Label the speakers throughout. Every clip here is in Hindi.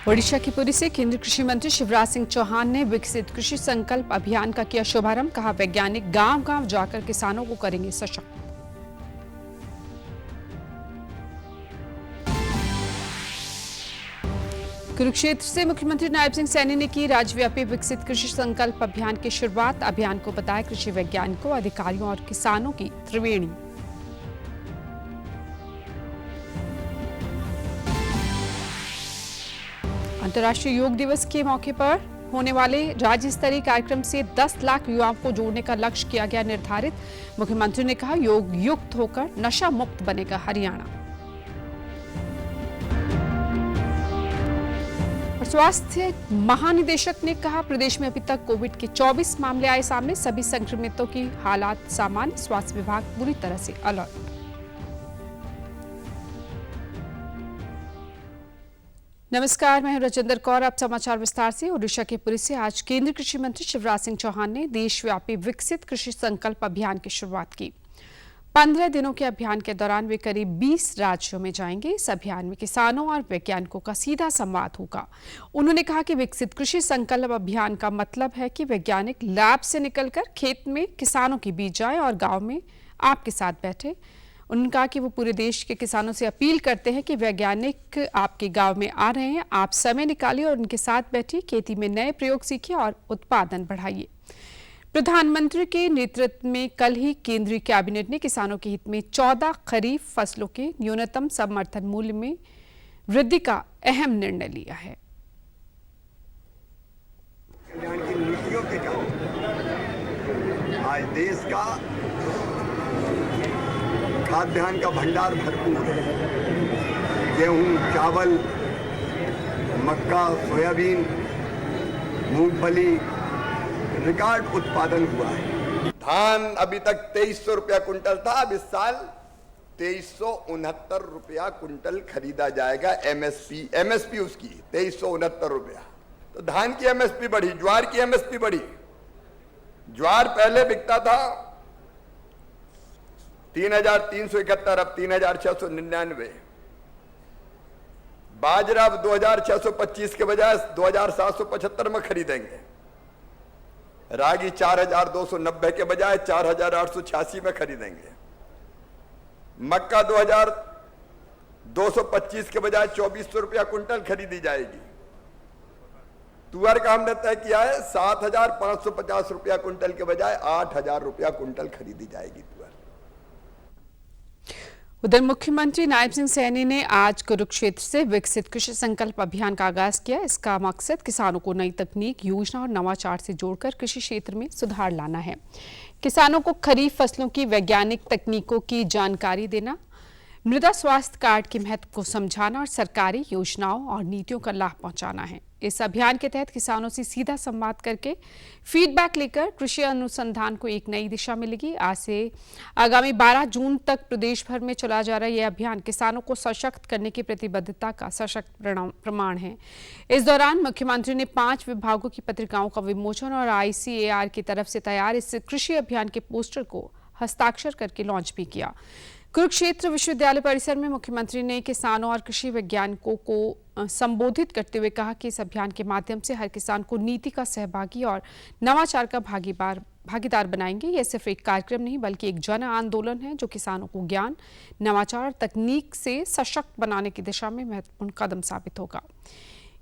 Speaker 1: ओडिशा की पुरी से केंद्रीय कृषि मंत्री शिवराज सिंह चौहान ने विकसित कृषि संकल्प अभियान का किया शुभारंभ। कहा, वैज्ञानिक गांव-गांव जाकर किसानों को करेंगे सशक्त। कुरुक्षेत्र से मुख्यमंत्री नायब सिंह सैनी ने की राज्यव्यापी विकसित कृषि संकल्प अभियान की शुरुआत। अभियान को बताया कृषि वैज्ञानिकों, अधिकारियों और किसानों की त्रिवेणी। अंतर्राष्ट्रीय योग दिवस के मौके पर होने वाले राज्य स्तरीय कार्यक्रम से 10 लाख युवाओं को जोड़ने का लक्ष्य किया गया निर्धारित। मुख्यमंत्री ने कहा, योग युक्त होकर नशा मुक्त बनेगा हरियाणा। और स्वास्थ्य महानिदेशक ने कहा, प्रदेश में अभी तक कोविड के 24 मामले आए सामने। सभी संक्रमितों की हालात सामान्य। स्वास्थ्य विभाग पूरी तरह से अलर्ट। नमस्कार, मैं हूं राजेंद्र कौर। अब समाचार विस्तार से। ओडिशा के पुरी से आज केंद्रीय कृषि मंत्री शिवराज सिंह चौहान ने देशव्यापी विकसित कृषि संकल्प अभियान की शुरुआत की। 15 दिनों के अभियान के दौरान वे करीब 20 राज्यों में जाएंगे। इस अभियान में किसानों और वैज्ञानिकों का सीधा संवाद होगा। उन्होंने कहा कि विकसित कृषि संकल्प अभियान का मतलब है कि वैज्ञानिक लैब से निकलकर खेत में किसानों के बीच जाए और गांव में आपके साथ बैठे। उन्होंने कहा कि वो पूरे देश के किसानों से अपील करते हैं कि वैज्ञानिक आपके गांव में आ रहे हैं, आप समय निकालिए और उनके साथ बैठिए, खेती में नए प्रयोग सीखिए और उत्पादन बढ़ाइए। प्रधानमंत्री के नेतृत्व में कल ही केंद्रीय कैबिनेट ने किसानों के हित में 14 खरीफ फसलों के न्यूनतम समर्थन मूल्य में वृद्धि का अहम निर्णय लिया है।
Speaker 2: कल्याण की नीतियों के कारण आज देश का खाद्यान्न का भंडार भरपूर है। गेहूं, चावल, मक्का, सोयाबीन, मूंगफली, रिकॉर्ड उत्पादन हुआ है। धान अभी तक 2300 रुपया कुंटल था, अब इस साल 2369 रुपया कुंटल खरीदा जाएगा। एमएसपी उसकी 2369 रुपया। तो धान की एमएसपी बढ़ी, ज्वार की एमएसपी बढ़ी। ज्वार पहले बिकता था 3371, अब 3699। बाजरा अब 2625 के बजाय 2775 में खरीदेंगे। रागी 4290 के बजाय 4886 में खरीदेंगे। मक्का 2225 के बजाय 2400 रुपया कुंटल खरीदी जाएगी। तुअर का हमने तय किया है 7550 रुपया कुंटल के बजाय 8000 रुपया कुंटल खरीदी जाएगी तुअर।
Speaker 1: उधर मुख्यमंत्री नायब सिंह सैनी ने आज कुरुक्षेत्र से विकसित कृषि संकल्प अभियान का आगाज किया। इसका मकसद किसानों को नई तकनीक, योजना और नवाचार से जोड़कर कृषि क्षेत्र में सुधार लाना है। किसानों को खरीफ फसलों की वैज्ञानिक तकनीकों की जानकारी देना, मृदा स्वास्थ्य कार्ड के महत्व को समझाना और सरकारी योजनाओं और नीतियों का लाभ पहुंचाना है। इस अभियान के तहत किसानों से सीधा संवाद करके फीडबैक लेकर कृषि अनुसंधान को एक नई दिशा मिलेगी। आज से आगामी 12 जून तक प्रदेश भर में चला जा रहा यह अभियान किसानों को सशक्त करने की प्रतिबद्धता का सशक्त प्रमाण है। इस दौरान मुख्यमंत्री ने 5 विभागों की पत्रिकाओं का विमोचन और ICAR की तरफ से तैयार इस कृषि अभियान के पोस्टर को हस्ताक्षर करके लॉन्च भी किया। कुरुक्षेत्र विश्वविद्यालय परिसर में मुख्यमंत्री ने किसानों और कृषि वैज्ञानिकों को संबोधित करते हुए कहा कि इस अभियान के माध्यम से हर किसान को नीति का सहभागी और नवाचार का भागीदार बनाएंगे। यह सिर्फ एक कार्यक्रम नहीं बल्कि एक जन आंदोलन है जो किसानों को ज्ञान, नवाचार और तकनीक से सशक्त बनाने की दिशा में महत्वपूर्ण कदम साबित होगा।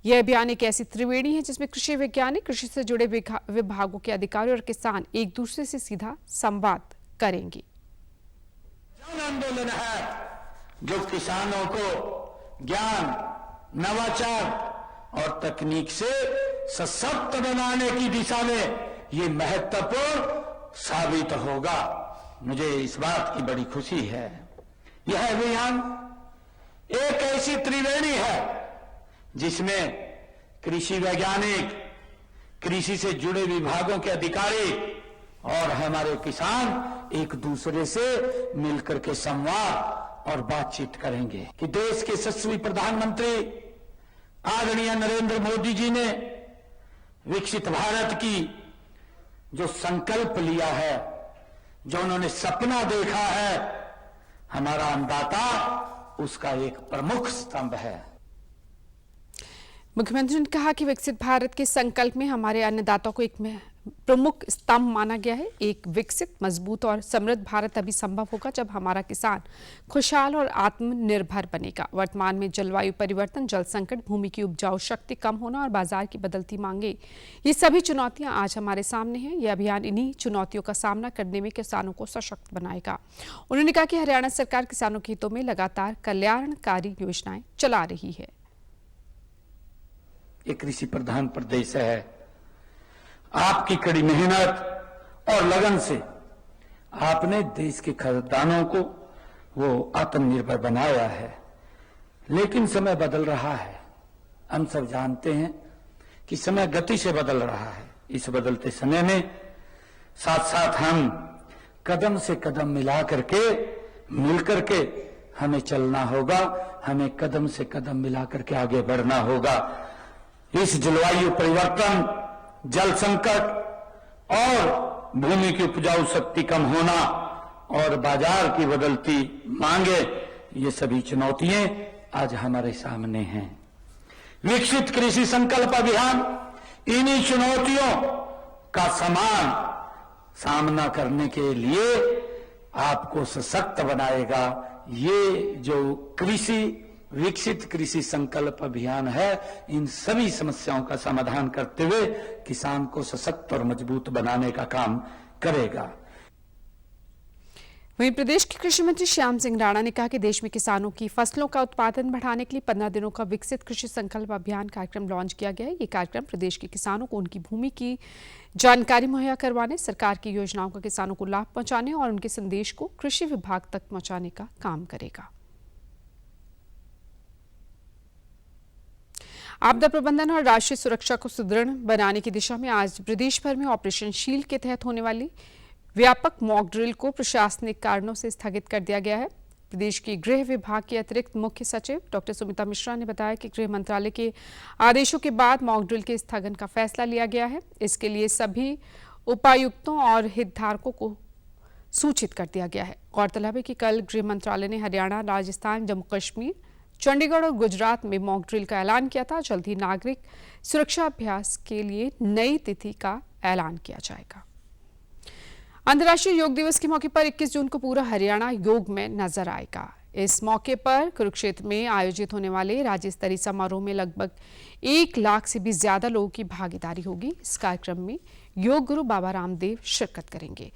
Speaker 1: यह अभियान एक ऐसी त्रिवेणी है जिसमें कृषि वैज्ञानिक, कृषि से जुड़े विभागों के अधिकारी और किसान एक दूसरे से सीधा संवाद करेंगे।
Speaker 3: आंदोलन है जो किसानों को ज्ञान, नवाचार और तकनीक से सशक्त बनाने की दिशा में ये महत्वपूर्ण साबित होगा। मुझे इस बात की बड़ी खुशी है। यह अभियान एक ऐसी त्रिवेणी है जिसमें कृषि वैज्ञानिक, कृषि से जुड़े विभागों के अधिकारी और हमारे किसान एक दूसरे से मिलकर के संवाद और बातचीत करेंगे कि देश के यशस्वी प्रधानमंत्री आदरणीय नरेंद्र मोदी जी ने विकसित भारत की जो संकल्प लिया है, जो उन्होंने सपना देखा है, हमारा अन्नदाता उसका एक प्रमुख स्तंभ है।
Speaker 1: मुख्यमंत्री ने कहा कि विकसित भारत के संकल्प में हमारे अन्नदाता को एक प्रमुख स्तंभ माना गया है। एक विकसित, मजबूत और समृद्ध भारत तभी संभव होगा जब हमारा किसान खुशहाल और आत्मनिर्भर बनेगा। वर्तमान में जलवायु परिवर्तन, जल संकट, भूमि की उपजाऊ शक्ति कम होना और बाजार की बदलती मांगे, ये सभी चुनौतियां आज हमारे सामने हैं। यह अभियान इन्हीं चुनौतियों का सामना करने में किसानों को सशक्त बनाएगा। उन्होंने कहा कि हरियाणा सरकार किसानों के हितों में लगातार कल्याणकारी योजनाएं चला रही है।
Speaker 3: एक कृषि प्रधान प्रदेश है। आपकी कड़ी मेहनत और लगन से आपने देश के खाद्यान्नों को वो आत्मनिर्भर बनाया है। लेकिन समय बदल रहा है। हम सब जानते हैं कि समय गति से बदल रहा है। इस बदलते समय में साथ साथ हम कदम से कदम मिला करके, मिल करके हमें चलना होगा। हमें कदम से कदम मिला करके आगे बढ़ना होगा। इस जलवायु परिवर्तन, जल संकट और भूमि की उपजाऊ शक्ति कम होना और बाजार की बदलती मांगे, ये सभी चुनौतियां आज हमारे सामने हैं। विकसित कृषि संकल्प अभियान इन्हीं चुनौतियों का सामना करने के लिए आपको सशक्त बनाएगा। ये जो विकसित कृषि संकल्प अभियान है, इन सभी समस्याओं का समाधान करते हुए किसान को सशक्त और मजबूत बनाने का काम करेगा।
Speaker 1: वहीं प्रदेश के कृषि मंत्री श्याम सिंह राणा ने कहा कि देश में किसानों की फसलों का उत्पादन बढ़ाने के लिए 15 दिनों का विकसित कृषि संकल्प अभियान कार्यक्रम लॉन्च किया गया है। ये कार्यक्रम प्रदेश के किसानों को उनकी भूमि की जानकारी मुहैया करवाने, सरकार की योजनाओं का किसानों को लाभ पहुंचाने और उनके संदेश को कृषि विभाग तक पहुंचाने का काम करेगा। आपदा प्रबंधन और राष्ट्रीय सुरक्षा को सुदृढ़ बनाने की दिशा में आज प्रदेश भर में ऑपरेशन शील्ड के तहत होने वाली व्यापक मॉक ड्रिल को प्रशासनिक कारणों से स्थगित कर दिया गया है। प्रदेश के गृह विभाग के अतिरिक्त मुख्य सचिव डॉक्टर सुमिता मिश्रा ने बताया कि गृह मंत्रालय के आदेशों के बाद मॉक ड्रिल के स्थगन का फैसला लिया गया है। इसके लिए सभी उपायुक्तों और हितधारकों को सूचित कर दिया गया है। गौरतलब है कि कल गृह मंत्रालय ने हरियाणा, राजस्थान, जम्मू कश्मीर, चंडीगढ़ और गुजरात में मॉक ड्रिल का ऐलान किया था। जल्द ही नागरिक सुरक्षा अभ्यास के लिए नई तिथि का ऐलान किया जाएगा। अंतर्राष्ट्रीय योग दिवस के मौके पर 21 जून को पूरा हरियाणा योग में नजर आएगा। इस मौके पर कुरुक्षेत्र में आयोजित होने वाले राज्य स्तरीय समारोह में लगभग 1 लाख से भी ज्यादा लोगों की भागीदारी होगी। इस कार्यक्रम में योग गुरु बाबा रामदेव शिरकत करेंगे।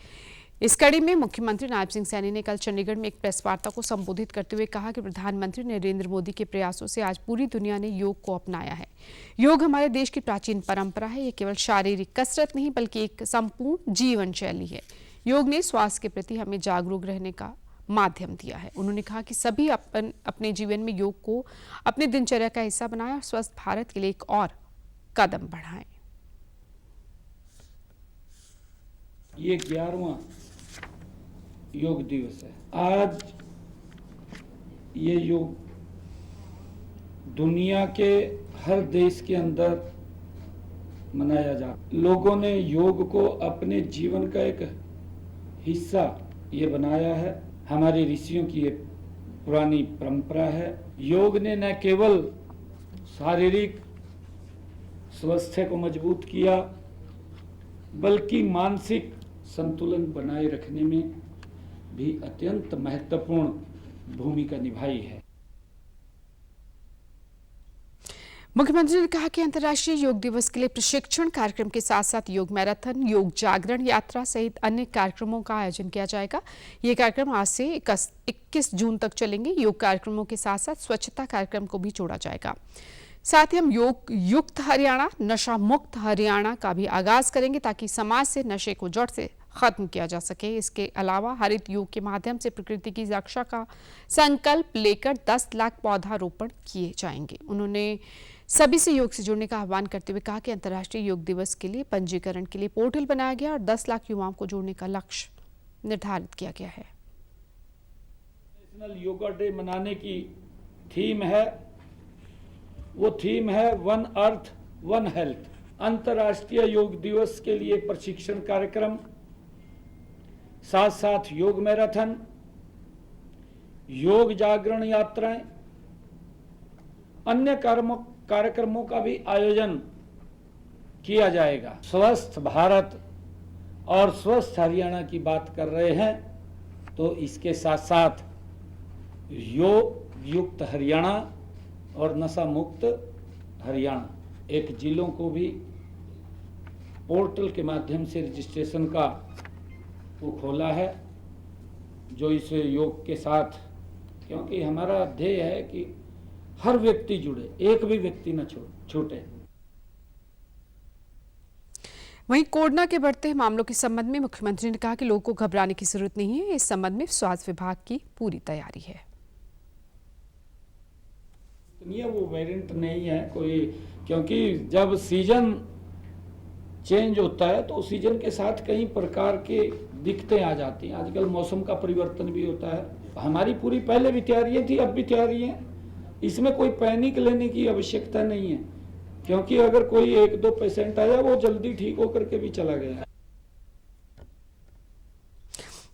Speaker 1: इस कड़ी में मुख्यमंत्री नायब सिंह सैनी ने कल चंडीगढ़ में एक प्रेस वार्ता को संबोधित करते हुए कहा कि प्रधानमंत्री नरेंद्र मोदी के प्रयासों से आज पूरी दुनिया ने योग को अपनाया है। योग हमारे देश की प्राचीन परंपरा है। ये केवल शारीरिक कसरत नहीं बल्कि एक संपूर्ण जीवन शैली है। योग ने स्वास्थ्य के प्रति हमें जागरूक रहने का माध्यम दिया है। उन्होंने कहा कि सभी अपने जीवन में योग को अपने दिनचर्या का हिस्सा बनाएं और स्वस्थ भारत के लिए एक और कदम बढ़ाएं।
Speaker 4: ये 11वां योग दिवस है। आज ये योग दुनिया के हर देश के अंदर मनाया जा, लोगों ने योग को अपने जीवन का एक हिस्सा ये बनाया है। हमारे ऋषियों की ये पुरानी परंपरा है। योग ने न केवल शारीरिक स्वास्थ्य को मजबूत किया बल्कि मानसिक संतुलन बनाए रखने में भी अत्यंत महत्वपूर्ण भूमिका निभाई है।
Speaker 1: मुख्यमंत्री ने कहा कि अंतर्राष्ट्रीय योग दिवस के लिए प्रशिक्षण कार्यक्रम के साथ साथ योग मैराथन, योग जागरण यात्रा सहित अन्य कार्यक्रमों का आयोजन किया जाएगा। ये कार्यक्रम आज से 21 जून तक चलेंगे। योग कार्यक्रमों के साथ साथ स्वच्छता कार्यक्रम को भी जोड़ा जाएगा। साथ ही हम योग युक्त हरियाणा, नशा मुक्त हरियाणा का भी आगाज करेंगे ताकि समाज से नशे को जड़ से खत्म किया जा सके। इसके अलावा हरित योग के माध्यम से प्रकृति की रक्षा का संकल्प लेकर 10 लाख पौधारोपण किए जाएंगे। उन्होंने सभी से योग से जुड़ने का आह्वान करते हुए कहा कि अंतर्राष्ट्रीय योग दिवस के लिए पंजीकरण के लिए पोर्टल बनाया गया और 10 लाख युवाओं को जोड़ने का लक्ष्य निर्धारित किया गया है।
Speaker 4: नेशनल योगा डे मनाने की थीम है, वो थीम है वन अर्थ वन हेल्थ। अंतर्राष्ट्रीय योग दिवस के लिए प्रशिक्षण कार्यक्रम, साथ साथ योग मैराथन, योग जागरण यात्राएं, अन्य कार्यक्रमों का भी आयोजन किया जाएगा। स्वस्थ भारत और स्वस्थ हरियाणा की बात कर रहे हैं तो इसके साथ साथ योग युक्त हरियाणा और नशा मुक्त हरियाणा एक जिलों को भी पोर्टल के माध्यम से रजिस्ट्रेशन का वो खोला है, जो इस योग के साथ, क्योंकि हमारा ध्येय है कि हर व्यक्ति जुड़े, एक भी व्यक्ति न छूटे।
Speaker 1: वहीं कोरोना के बढ़ते मामलों के संबंध में मुख्यमंत्री ने कहा कि लोगों को घबराने की जरूरत नहीं है। इस संबंध में स्वास्थ्य विभाग की पूरी तैयारी है।
Speaker 4: वो वेरिएंट नहीं है कोई, क्योंकि जब सीजन चेंज होता है तो सीजन के साथ कई प्रकार के दिक्कतें आ जाती हैं। आजकल मौसम का परिवर्तन भी होता है। हमारी पूरी पहले भी तैयारियां थी, अब भी तैयारी है। इसमें कोई पैनिक लेने की आवश्यकता नहीं है, क्योंकि अगर कोई 1-2 पेशेंट आया वो जल्दी ठीक होकर के भी चला गया।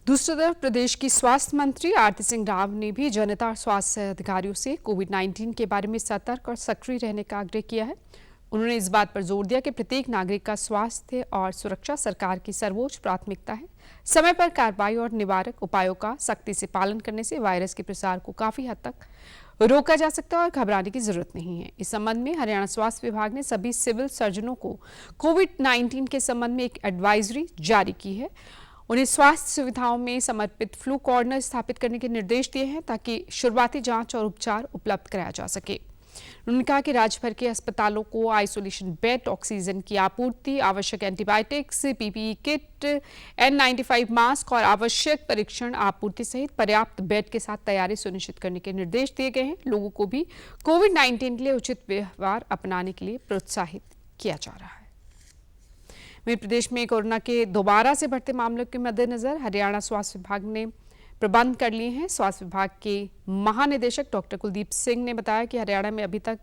Speaker 1: दूसरी तरफ प्रदेश की स्वास्थ्य मंत्री आरती सिंह राव ने भी जनता और स्वास्थ्य अधिकारियों से कोविड-19 के बारे में सतर्क और सक्रिय रहने का आग्रह किया है। उन्होंने इस बात पर जोर दिया कि प्रत्येक नागरिक का स्वास्थ्य और सुरक्षा सरकार की सर्वोच्च प्राथमिकता है। समय पर कार्रवाई और निवारक उपायों का सख्ती से पालन करने से वायरस के प्रसार को काफी हद तक रोका जा सकता है और घबराने की जरूरत नहीं है। इस संबंध में हरियाणा स्वास्थ्य विभाग ने सभी सिविल सर्जनों को कोविड-19 के संबंध में एक एडवाइजरी जारी की है। उन्हें स्वास्थ्य सुविधाओं में समर्पित फ्लू कॉर्नर स्थापित करने के निर्देश दिए हैं ताकि शुरुआती जांच और उपचार उपलब्ध कराया जा सके। उन्होंने कहा कि राज्य भर के अस्पतालों को आइसोलेशन बेड, ऑक्सीजन की आपूर्ति, आवश्यक antibiotics, PPE kit, N95 mask और आवश्यक परीक्षण आपूर्ति सहित पर्याप्त बेड के साथ तैयारी सुनिश्चित करने के निर्देश दिए गए हैं। लोगों को भी कोविड-19 के लिए उचित व्यवहार अपनाने के लिए प्रोत्साहित किया जा रहा है। वहीं प्रदेश में कोरोना के दोबारा से बढ़ते मामलों के मद्देनजर हरियाणा स्वास्थ्य विभाग ने प्रबंध कर लिए हैं। स्वास्थ्य विभाग के महानिदेशक डॉक्टर कुलदीप सिंह ने बताया कि हरियाणा में अभी तक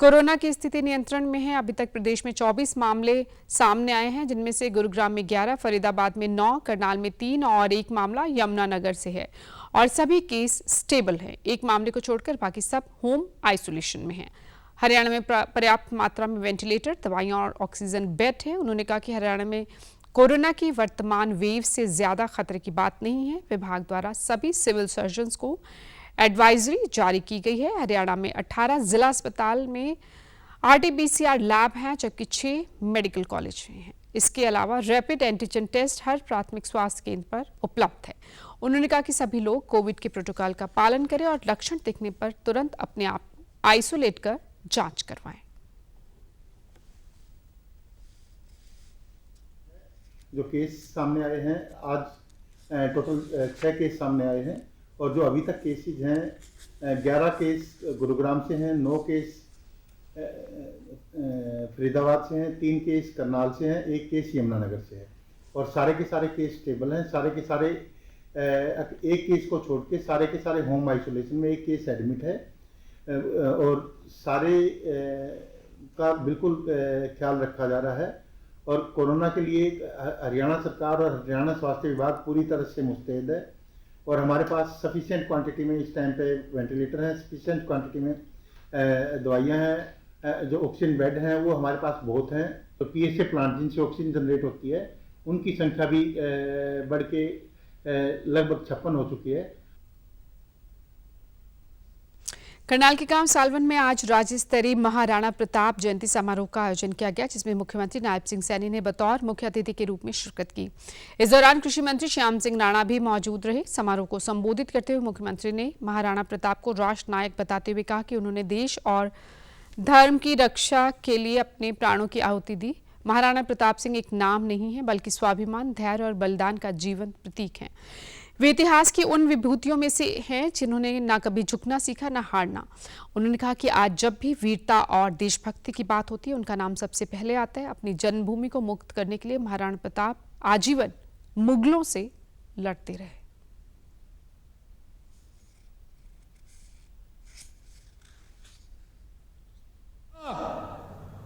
Speaker 1: कोरोना की स्थिति नियंत्रण में है। अभी तक प्रदेश में 24 मामले सामने आए हैं, जिनमें से गुरुग्राम में 11, फरीदाबाद में 9, करनाल में 3 और 1 मामला यमुनानगर से है और सभी केस स्टेबल हैं। एक मामले को छोड़कर बाकी सब होम आइसोलेशन में हैं। हरियाणा में पर्याप्त मात्रा में वेंटिलेटर, दवाइयां और ऑक्सीजन बेड है। उन्होंने कहा कि हरियाणा में कोरोना की वर्तमान वेव से ज्यादा खतरे की बात नहीं है। विभाग द्वारा सभी सिविल सर्जन्स को एडवाइजरी जारी की गई है। हरियाणा में 18 जिला अस्पताल में RT-PCR लैब हैं, जबकि 6 मेडिकल कॉलेज हैं। इसके अलावा रैपिड एंटीजन टेस्ट हर प्राथमिक स्वास्थ्य केंद्र पर उपलब्ध है। उन्होंने कहा कि सभी लोग कोविड के प्रोटोकॉल का पालन करें और लक्षण दिखने पर तुरंत अपने आप आइसोलेट कर जांच करवाएं।
Speaker 5: जो केस सामने आए हैं, आज टोटल 6 केस सामने आए हैं और जो अभी तक केसेज हैं 11 केस गुरुग्राम से हैं, 9 केस फरीदाबाद से हैं, 3 केस करनाल से हैं, 1 केस यमुनानगर से है और सारे के सारे केस स्टेबल हैं। सारे के सारे एक केस को छोड़ के सारे होम आइसोलेशन में, 1 केस एडमिट है और सारे का बिल्कुल ख्याल रखा जा रहा है। और कोरोना के लिए हरियाणा सरकार और हरियाणा स्वास्थ्य विभाग पूरी तरह से मुस्तैद है और हमारे पास सफिशिएंट क्वांटिटी में इस टाइम पे वेंटिलेटर हैं, सफिशिएंट क्वांटिटी में दवाइयां हैं, जो ऑक्सीजन बेड हैं वो हमारे पास बहुत हैं। तो PSA प्लांट जिनसे ऑक्सीजन जनरेट होती है उनकी संख्या भी बढ़ के लगभग 56 हो चुकी है।
Speaker 1: करनाल के गांव सालवन में आज राज्य स्तरीय महाराणा प्रताप जयंती समारोह का आयोजन किया गया, जिसमें मुख्यमंत्री नायब सिंह सैनी ने बतौर मुख्य अतिथि के रूप में शिरकत की। इस दौरान कृषि मंत्री श्याम सिंह राणा भी मौजूद रहे। समारोह को संबोधित करते हुए मुख्यमंत्री ने महाराणा प्रताप को राष्ट्र नायक बताते हुए कहा कि उन्होंने देश और धर्म की रक्षा के लिए अपने प्राणों की आहुति दी। महाराणा प्रताप सिंह एक नाम नहीं है, बल्कि स्वाभिमान, धैर्य और बलिदान का जीवंत प्रतीक है। वे इतिहास की उन विभूतियों में से हैं जिन्होंने ना कभी झुकना सीखा, ना हारना। उन्होंने कहा कि आज जब भी वीरता और देशभक्ति की बात होती है, उनका नाम सबसे पहले आता है। अपनी जन्मभूमि को मुक्त करने के लिए महाराणा प्रताप आजीवन मुगलों से लड़ते रहे।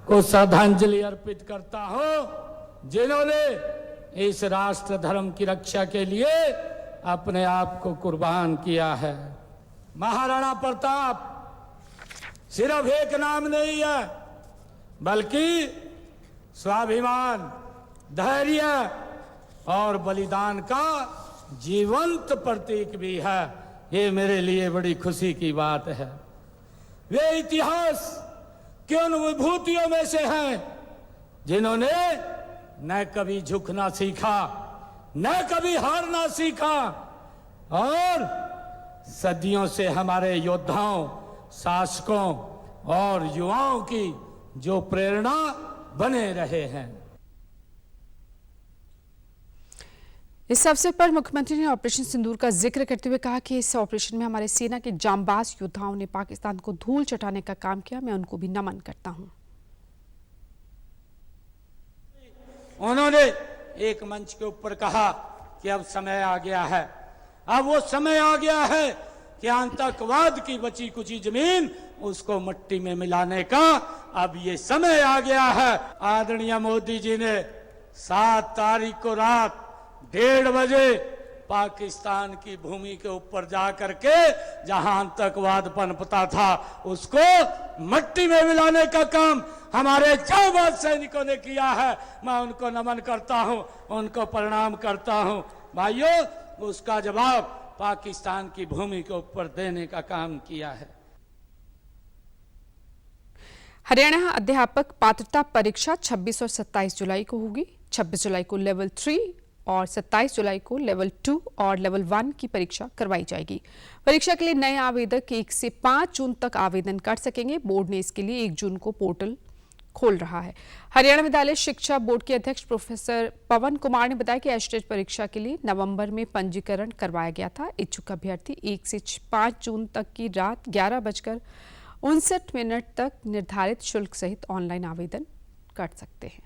Speaker 4: को श्रद्धांजलि अर्पित करता हूं, जिन्होंने इस राष्ट्र धर्म की रक्षा के लिए अपने आप को कुर्बान किया है। महाराणा प्रताप
Speaker 3: सिर्फ एक नाम नहीं है, बल्कि स्वाभिमान, धैर्य और बलिदान का जीवंत प्रतीक भी है। ये मेरे लिए बड़ी खुशी की बात है। वे इतिहास के उन विभूतियों में से हैं जिन्होंने न कभी झुकना सीखा, न कभी हारना सीखा और सदियों से हमारे योद्धाओं, शासकों और युवाओं की जो प्रेरणा बने रहे हैं।
Speaker 1: इस अवसर पर मुख्यमंत्री ने ऑपरेशन सिंदूर का जिक्र करते हुए कहा कि इस ऑपरेशन में हमारे सेना के जांबाज योद्धाओं ने पाकिस्तान को धूल चटाने का काम किया। मैं उनको भी नमन करता हूं।
Speaker 3: उन्होंने एक मंच के ऊपर कहा कि अब समय आ गया है, अब वो समय आ गया है कि आतंकवाद की बची कुची जमीन उसको मिट्टी में मिलाने का अब ये समय आ गया है। आदरणीय मोदी जी ने 7 तारीख को रात 1:30 बजे पाकिस्तान की भूमि के ऊपर जा करके जहां आतंकवाद पनपता था उसको मिट्टी में मिलाने का काम हमारे जांबाज सैनिकों ने किया है। मैं उनको नमन करता हूं, उनको प्रणाम करता हूं। भाइयों, उसका जवाब पाकिस्तान की भूमि के ऊपर देने का काम किया है।
Speaker 1: हरियाणा अध्यापक पात्रता परीक्षा 26 और 27 जुलाई को होगी। 26 जुलाई को लेवल 3 और 27 जुलाई को लेवल 2 और लेवल 1 की परीक्षा करवाई जाएगी। परीक्षा के लिए नए आवेदक 1 से 5 जून तक आवेदन कर सकेंगे। बोर्ड ने इसके लिए 1 जून को पोर्टल खोल रहा है। हरियाणा विद्यालय शिक्षा बोर्ड के अध्यक्ष प्रोफेसर पवन कुमार ने बताया कि एचटेट परीक्षा के लिए नवंबर में पंजीकरण करवाया गया था। इच्छुक अभ्यर्थी 1 से 5 जून तक की रात 11:59 तक निर्धारित शुल्क सहित ऑनलाइन आवेदन कर सकते हैं।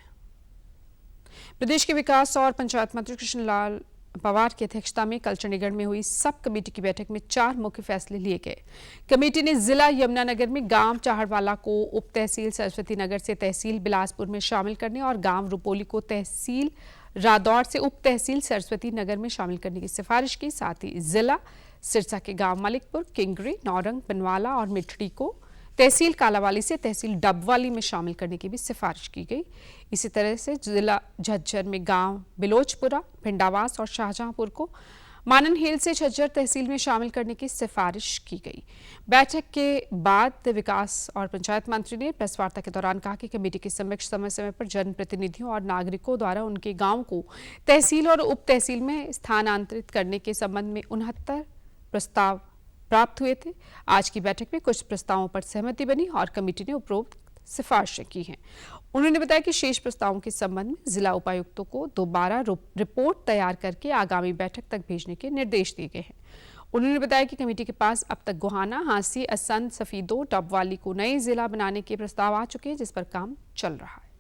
Speaker 1: प्रदेश के विकास और पंचायत मंत्री कृष्णलाल पवार की अध्यक्षता में कल चंडीगढ़ में हुई सब कमेटी की बैठक में 4 मुख्य फैसले लिए गए। कमेटी ने जिला यमुनानगर में गांव चाहड़वाला को उप तहसील सरस्वती नगर से तहसील बिलासपुर में शामिल करने और गांव रुपोली को तहसील रादौर से उप तहसील सरस्वती नगर में शामिल करने की सिफारिश की। साथ ही जिला सिरसा के गांव मलिकपुर, किंगरी, नौरंग, बनवाला और मिठड़ी को तहसील कालावाली से तहसील डबवाली में शामिल करने की भी सिफारिश की गई। इसी तरह से जिला झज्जर में गांव बिलोचपुरा, भिंडावास और शाहजहांपुर को मानन हिल से झज्जर तहसील में शामिल करने की सिफारिश की गई। बैठक के बाद विकास और पंचायत मंत्री ने प्रेस वार्ता के दौरान कहा कि कमेटी के समक्ष समय समय पर जनप्रतिनिधियों और नागरिकों द्वारा उनके गांव को तहसील और उप तहसील में स्थानांतरित करने के संबंध में 69 प्रस्ताव प्राप्त हुए थे। आज की बैठक में कुछ प्रस्तावों पर सहमति बनी और कमेटी ने उपरोक्त सिफारिशें की हैं। उन्होंने बताया कि शेष प्रस्तावों के संबंध में जिला उपायुक्तों को दोबारा रिपोर्ट तैयार करके आगामी बैठक तक भेजने के निर्देश दिए गए हैं। उन्होंने बताया कि कमेटी के पास अब तक गोहाना, हांसी, असंध, सफीदो, डबवाली को नए जिला बनाने के प्रस्ताव आ चुके हैं, जिस पर काम चल रहा है।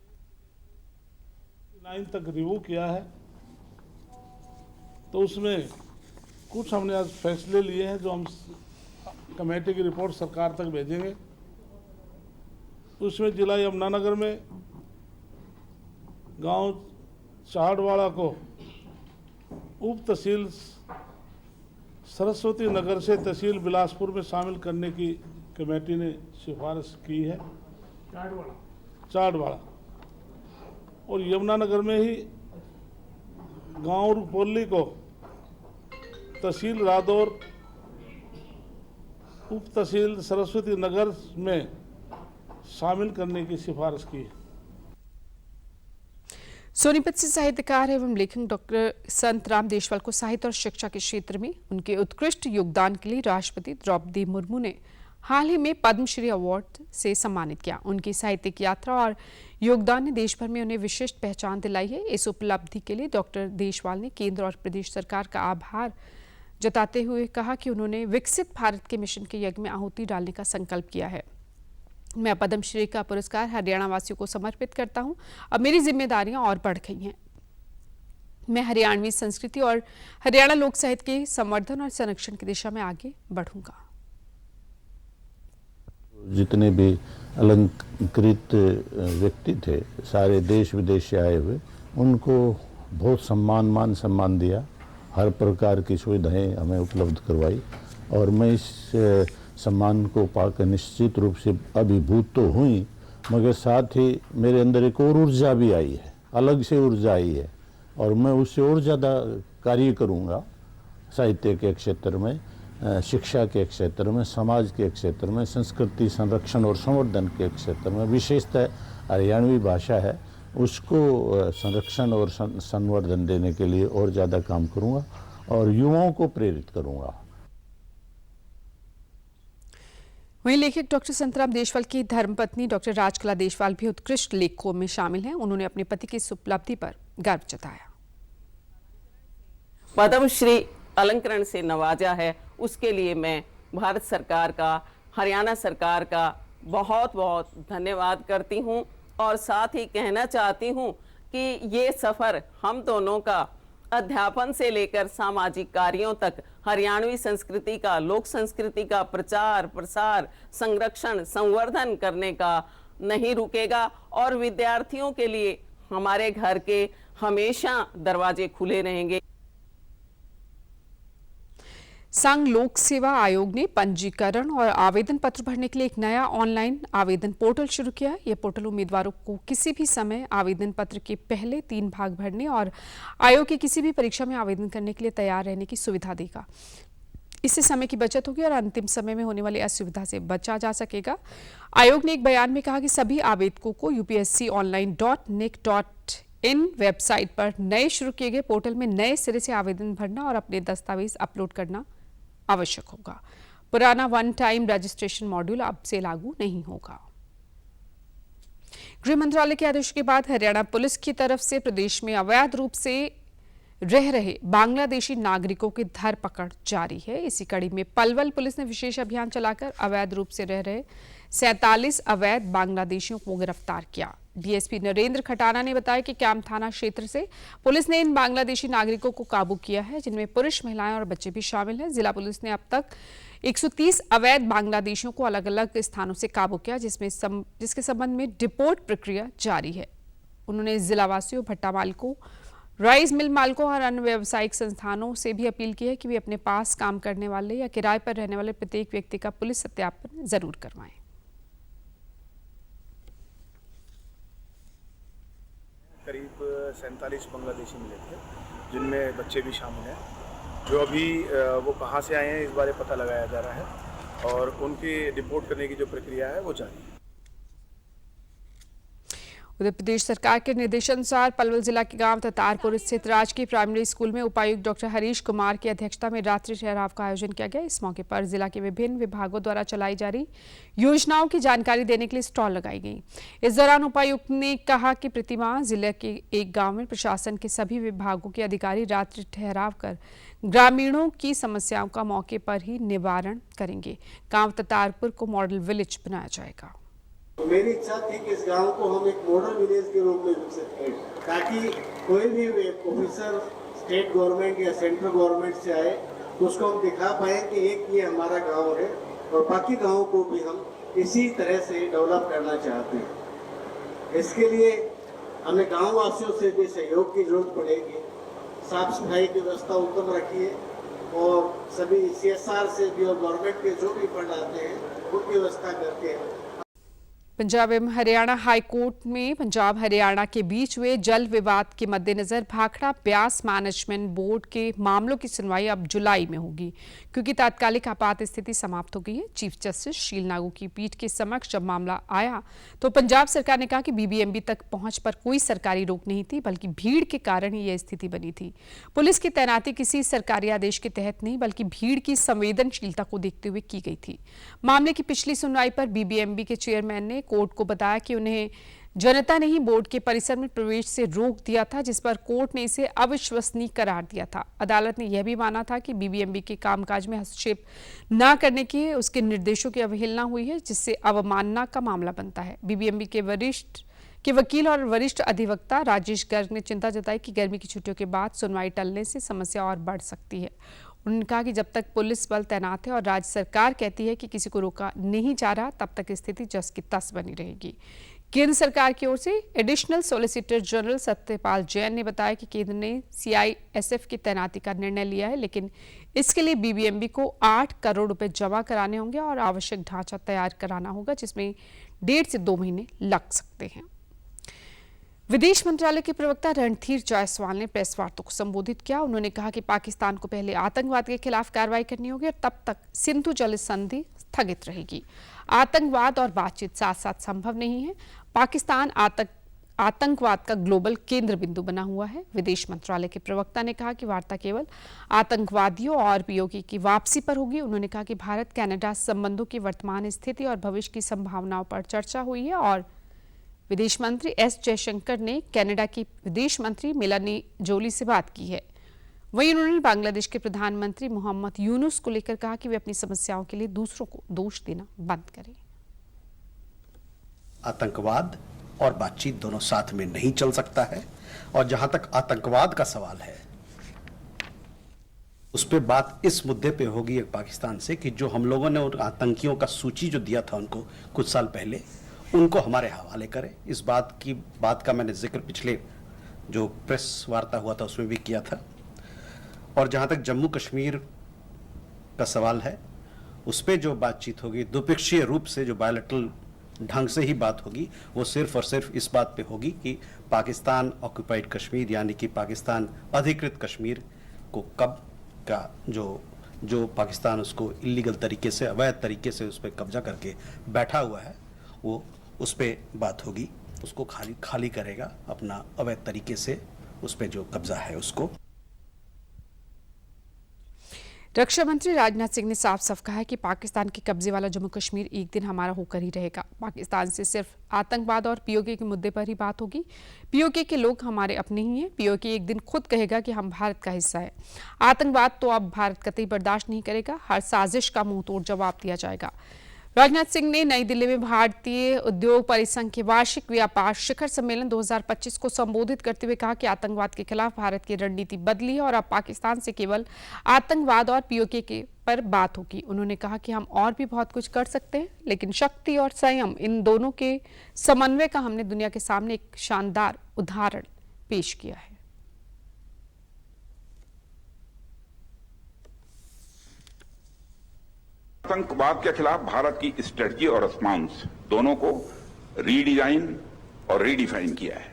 Speaker 6: 9 तक रिव्यू किया है, तो उसमें कुछ हमने आज फैसले लिए हैं जो हम कमेटी की रिपोर्ट सरकार तक भेजेंगे। उसमें जिला यमुनानगर में गांव चाहड़वाड़ा को उप तहसील सरस्वती नगर से तहसील बिलासपुर में शामिल करने की कमेटी ने सिफारिश की है। चाहड़वाड़ा और यमुनानगर में ही गांव रुपोली को तहसील रादौर उप तहसील सरस्वती नगर में शामिल करने की सिफारिश की है।
Speaker 1: सोनीपत से साहित्यकार एवं लेखक डॉक्टर संत राम देशवाल को साहित्य और शिक्षा के क्षेत्र में उनके उत्कृष्ट योगदान के लिए राष्ट्रपति द्रौपदी मुर्मू ने हाल ही में पद्मश्री अवार्ड से सम्मानित किया। उनकी साहित्यिक यात्रा और योगदान ने देश भर में उन्हें विशिष्ट पहचान दिलाई है। इस उपलब्धि के लिए डॉक्टर देशवाल ने केंद्र और प्रदेश सरकार का आभार जताते हुए कहा कि उन्होंने विकसित भारत के मिशन के यज्ञ में आहुति डालने का संकल्प किया है। मैं पद्मश्री का पुरस्कार हरियाणा वासियों को समर्पित करता हूं। अब मेरी जिम्मेदारियां और बढ़ गई हैं। मैं हरियाणवी संस्कृति और हरियाणा लोक साहित्य के संवर्धन और संरक्षण की दिशा में आगे बढ़ूंगा।
Speaker 7: जितने भी अलंकृत व्यक्ति थे, सारे देश विदेश से आए हुए, उनको बहुत सम्मान दिया। हर प्रकार की सुविधाएं हमें उपलब्ध करवाई और मैं इस सम्मान को पाकर निश्चित रूप से अभिभूत तो हुई, मगर साथ ही मेरे अंदर एक और ऊर्जा भी आई है, अलग से ऊर्जा आई है, और मैं उससे और ज़्यादा कार्य करूँगा साहित्य के क्षेत्र में, शिक्षा के क्षेत्र में, समाज के क्षेत्र में, संस्कृति संरक्षण और संवर्धन के क्षेत्र में। विशेषतः हरियाणवी भाषा है उसको संरक्षण और संवर्धन देने के लिए और ज़्यादा काम करूँगा और युवाओं को प्रेरित करूँगा।
Speaker 1: वहीं लेखक डॉक्टर संतराम देशवाल की धर्मपत्नी डॉक्टर राजकला देशवाल भी उत्कृष्ट लेखकों में शामिल हैं। उन्होंने अपने पति की इस उपलब्धि पर गर्व जताया।
Speaker 8: पद्मश्री अलंकरण से नवाजा है, उसके लिए मैं भारत सरकार का, हरियाणा सरकार का बहुत बहुत धन्यवाद करती हूं और साथ ही कहना चाहती हूं कि ये सफ़र हम दोनों का अध्यापन से लेकर सामाजिक कार्यों तक हरियाणवी संस्कृति का, लोक संस्कृति का प्रचार प्रसार, संरक्षण, संवर्धन करने का नहीं रुकेगा और विद्यार्थियों के लिए हमारे घर के हमेशा दरवाजे खुले रहेंगे।
Speaker 1: संघ लोक सेवा आयोग ने पंजीकरण और आवेदन पत्र भरने के लिए एक नया ऑनलाइन आवेदन पोर्टल शुरू किया है। यह पोर्टल उम्मीदवारों को किसी भी समय आवेदन पत्र के पहले 3 भाग भरने और आयोग की किसी भी परीक्षा में आवेदन करने के लिए तैयार रहने की सुविधा देगा। इससे समय की बचत होगी और अंतिम समय में होने वाली असुविधा से बचा जा सकेगा। आयोग ने एक बयान में कहा कि सभी आवेदकों को upsconline.nic.in वेबसाइट पर नए शुरू किए गए पोर्टल में नए सिरे से आवेदन भरना और अपने दस्तावेज अपलोड करना आवश्यक होगा। पुराना वन टाइम रजिस्ट्रेशन मॉड्यूल अब से लागू नहीं होगा। गृह मंत्रालय के आदेश के बाद हरियाणा पुलिस की तरफ से प्रदेश में अवैध रूप से रह रहे बांग्लादेशी नागरिकों की धरपकड़ जारी है। इसी कड़ी में पलवल पुलिस ने विशेष अभियान चलाकर अवैध रूप से रह रहे 47 अवैध बांग्लादेशियों को गिरफ्तार किया। डीएसपी नरेंद्र खटाना ने बताया कि कैंप थाना क्षेत्र से पुलिस ने इन बांग्लादेशी नागरिकों को काबू किया है, जिनमें पुरुष, महिलाएं और बच्चे भी शामिल हैं। जिला पुलिस ने अब तक 130 अवैध बांग्लादेशियों को अलग अलग स्थानों से काबू किया, जिसके संबंध में डिपोर्ट प्रक्रिया जारी है। उन्होंने जिलावासियों, भट्टा मालिकों, राइस मिल मालिकों और अन्य व्यावसायिक संस्थानों से भी अपील की है कि वे अपने पास काम करने वाले या किराए पर रहने वाले प्रत्येक व्यक्ति का पुलिस सत्यापन जरूर करवाएं।
Speaker 9: करीब 47 बांग्लादेशी मिले थे, जिनमें बच्चे भी शामिल हैं। जो अभी वो कहाँ से आए हैं इस बारे पता लगाया जा रहा है और उनकी डिपोर्ट करने की जो प्रक्रिया है वो जारी है।
Speaker 1: उधर प्रदेश सरकार के निर्देशानुसार पलवल जिला के गांव ततारपुर स्थित राजकीय प्राइमरी स्कूल में उपायुक्त डॉक्टर हरीश कुमार की अध्यक्षता में रात्रि ठहराव का आयोजन किया गया। इस मौके पर जिला के विभिन्न विभागों द्वारा चलाई जा रही योजनाओं की जानकारी देने के लिए स्टॉल लगाई गई। इस दौरान उपायुक्त ने कहा कि प्रतिमाह जिले के एक गाँव में प्रशासन के सभी विभागों के अधिकारी रात्रि ठहराव कर ग्रामीणों की समस्याओं का मौके पर ही निवारण करेंगे। गाँव ततारपुर को मॉडल विलेज बनाया जाएगा।
Speaker 10: मेरी इच्छा थी कि इस गांव को हम एक मॉडल विलेज के रूप में विकसित करें, ताकि कोई भी ऑफिसर स्टेट गवर्नमेंट या सेंट्रल गवर्नमेंट से आए तो उसको हम दिखा पाए कि एक ये हमारा गांव है और बाकी गांवों को भी हम इसी तरह से डेवलप करना चाहते हैं। इसके लिए हमें गाँव वासियों से भी सहयोग की जरूरत पड़ेगी। साफ सफाई की व्यवस्था उत्तम रखिए और सभी CSR से भी और गवर्नमेंट के जो भी फंड आते हैं उनकी व्यवस्था करके
Speaker 1: पंजाब एवं हरियाणा हाई कोर्ट में पंजाब हरियाणा के बीच हुए जल विवाद के मद्देनजर भाखड़ा ब्यास मैनेजमेंट बोर्ड के मामलों की सुनवाई अब जुलाई में होगी, क्योंकि तात्कालिक आपात स्थिति समाप्त हो गई है। चीफ जस्टिस शील नागू की पीठ के समक्ष जब मामला आया तो पंजाब सरकार ने कहा कि BBMB तक पहुंच पर कोई सरकारी रोक नहीं थी, बल्कि भीड़ के कारण ही यह स्थिति बनी थी। पुलिस की तैनाती किसी सरकारी आदेश के तहत नहीं, बल्कि भीड़ की संवेदनशीलता को देखते हुए की गई थी। मामले की पिछली सुनवाई पर BBMB के चेयरमैन ने कोर्ट को बताया कि उन्हें जनता ने ही बोर्ड के परिसर में प्रवेश से रोक दिया था, जिस पर कोर्ट ने इसे अविश्वसनीय करार दिया था। अदालत ने यह भी माना था कि BBMB के कामकाज में हस्तक्षेप न करने के उसके निर्देशों की अवहेलना हुई है, जिससे अवमानना का मामला बनता है। BBMB के वकील और वरिष्ठ अधिवक्ता राजेश गर्ग ने चिंता जताई कि गर्मी की छुट्टियों के बाद सुनवाई टलने से समस्या और बढ़ सकती है। उन्होंने कहा कि जब तक पुलिस बल तैनात है और राज्य सरकार कहती है कि किसी को रोका नहीं जा रहा, तब तक स्थिति जस की तस बनी रहेगी। केंद्र सरकार की ओर से additional solicitor general Satyapal Jain ने बताया कि केंद्र ने सीआईएसएफ की तैनाती का निर्णय लिया है, लेकिन इसके लिए बीबीएमबी को 8 करोड़ रुपए जमा कराने होंगे और आवश्यक ढांचा तैयार कराना होगा, जिसमें 1.5 से 2 महीने लग सकते हैं। विदेश मंत्रालय के प्रवक्ता रणधीर जायसवाल ने प्रेस वार्ता को संबोधित किया। उन्होंने कहा कि पाकिस्तान को पहले आतंकवाद के खिलाफ कार्रवाई करनी होगी और तब तक सिंधु जल संधि स्थगित रहेगी। आतंकवाद और बातचीत साथ साथ संभव नहीं है। पाकिस्तान आतंकवाद का ग्लोबल केंद्र बिंदु बना हुआ है। विदेश मंत्रालय के प्रवक्ता ने कहा कि वार्ता केवल आतंकवादियों और पीओके की वापसी पर होगी। उन्होंने कहा कि भारत कनाडा संबंधों की वर्तमान स्थिति और भविष्य की संभावनाओं पर चर्चा हुई है और विदेश मंत्री एस जयशंकर ने कनाडा की विदेश मंत्री मेलानी जोली से बात की है। वहीं उन्होंने बांग्लादेश के प्रधानमंत्री मोहम्मद यूनुस को लेकर कहा कि वे अपनी समस्याओं के लिए दूसरों को दोष देना बंद करें।
Speaker 11: आतंकवाद और बातचीत दोनों साथ में नहीं चल सकता है, और जहां तक आतंकवाद का सवाल है उस पे बात इस मुद्दे पे होगी पाकिस्तान से कि जो हम लोगों ने उन आतंकियों का सूची जो दिया था उनको कुछ साल पहले, उनको हमारे हवाले करें। इस बात का मैंने जिक्र पिछले जो प्रेस वार्ता हुआ था उसमें भी किया था। और जहां तक जम्मू कश्मीर का सवाल है, उस पे जो बातचीत होगी द्विपक्षीय रूप से, जो बायलैटरल ढंग से ही बात होगी, वो सिर्फ और सिर्फ इस बात पे होगी कि पाकिस्तान ऑक्युपाइड कश्मीर यानी कि पाकिस्तान अधिकृत कश्मीर को कब का जो पाकिस्तान उसको इलीगल तरीके से, अवैध तरीके से उस पर कब्जा करके बैठा हुआ है, वो उस पर बात होगी। उसको खाली करेगा अपना अवैध तरीके से, उस पर जो कब्जा है उसको।
Speaker 1: रक्षा मंत्री राजनाथ सिंह ने साफ साफ कहा है कि पाकिस्तान के कब्जे वाला जम्मू कश्मीर एक दिन हमारा होकर ही रहेगा। पाकिस्तान से सिर्फ आतंकवाद और पीओके के मुद्दे पर ही बात होगी। पीओके के लोग हमारे अपने ही हैं। पीओके एक दिन खुद कहेगा कि हम भारत का हिस्सा है। आतंकवाद तो अब भारत कतई बर्दाश्त नहीं करेगा। हर साजिश का मुंह तोड़ जवाब दिया जाएगा। राजनाथ सिंह ने नई दिल्ली में भारतीय उद्योग परिसंघ के वार्षिक व्यापार शिखर सम्मेलन 2025 को संबोधित करते हुए कहा कि आतंकवाद के खिलाफ भारत की रणनीति बदली है और अब पाकिस्तान से केवल आतंकवाद और पीओके के पर बात होगी। उन्होंने कहा कि हम और भी बहुत कुछ कर सकते हैं, लेकिन शक्ति और संयम, इन दोनों के समन्वय का हमने दुनिया के सामने एक शानदार उदाहरण पेश किया है।
Speaker 12: आतंकवाद के खिलाफ भारत की स्ट्रेटजी और रिस्पांस दोनों को रीडिजाइन और रीडिफाइन किया है।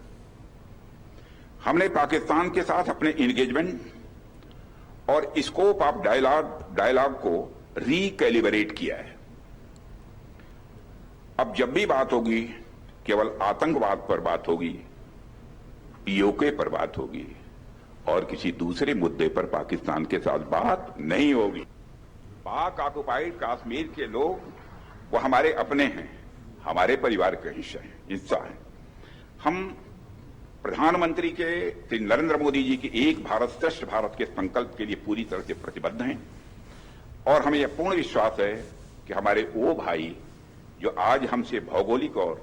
Speaker 12: हमने पाकिस्तान के साथ अपने एंगेजमेंट और स्कोप ऑफ डायलॉग को रीकैलिब्रेट किया है। अब जब भी बात होगी केवल आतंकवाद पर बात होगी, पीओके पर बात होगी और किसी दूसरे मुद्दे पर पाकिस्तान के साथ बात नहीं होगी। पाक ऑक्युपाइड कश्मीर के लोग वो हमारे अपने हैं, हमारे परिवार का हिस्सा है। हम प्रधानमंत्री के श्री नरेंद्र मोदी जी की एक भारत श्रेष्ठ भारत के संकल्प के लिए पूरी तरह से प्रतिबद्ध हैं और हमें यह पूर्ण विश्वास है कि हमारे वो भाई जो आज हमसे भौगोलिक और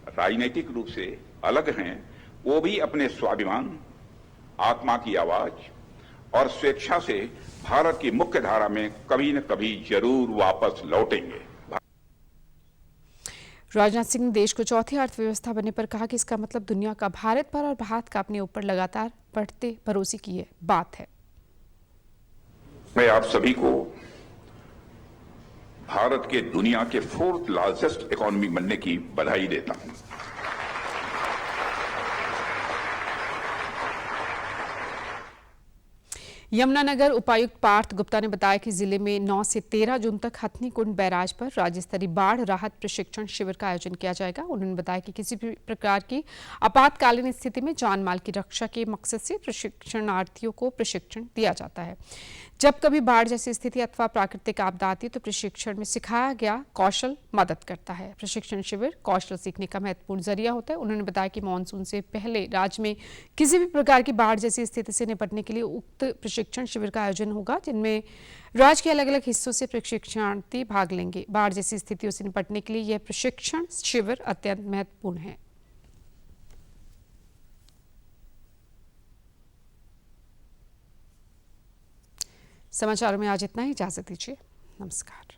Speaker 12: राजनीतिक रूप से अलग हैं, वो भी अपने स्वाभिमान, आत्मा की आवाज और स्वेच्छा से भारत की मुख्य धारा में कभी न कभी जरूर वापस लौटेंगे।
Speaker 1: राजनाथ सिंह ने देश को चौथी अर्थव्यवस्था बनने पर कहा कि इसका मतलब दुनिया का भारत पर और भारत का अपने ऊपर लगातार बढ़ते भरोसे की ये बात है।
Speaker 12: मैं आप सभी को भारत के दुनिया के 4th लार्जेस्ट इकोनॉमी बनने की बधाई देता हूं।
Speaker 1: यमुनानगर उपायुक्त पार्थ गुप्ता ने बताया कि जिले में 9 से 13 जून तक हथनी कुंड बैराज पर राज्य स्तरीय बाढ़ राहत प्रशिक्षण शिविर का आयोजन किया जाएगा। उन्होंने बताया कि किसी भी प्रकार की आपातकालीन स्थिति में जान माल की रक्षा के मकसद से प्रशिक्षणार्थियों को प्रशिक्षण दिया जाता है। जब कभी बाढ़ जैसी स्थिति अथवा प्राकृतिक आपदा आती है तो प्रशिक्षण में सिखाया गया कौशल मदद करता है। प्रशिक्षण शिविर कौशल सीखने का महत्वपूर्ण जरिया होता है। उन्होंने बताया कि मानसून से पहले राज्य में किसी भी प्रकार की बाढ़ जैसी स्थिति से निपटने के लिए उक्त प्रशिक्षण शिविर का आयोजन होगा, जिनमें राज्य के अलग अलग हिस्सों से प्रशिक्षणार्थी भाग लेंगे। बाढ़ जैसी स्थितियों से निपटने के लिए यह प्रशिक्षण शिविर अत्यंत महत्वपूर्ण है। समाचारों में आज इतना ही। इजाजत दीजिए। नमस्कार।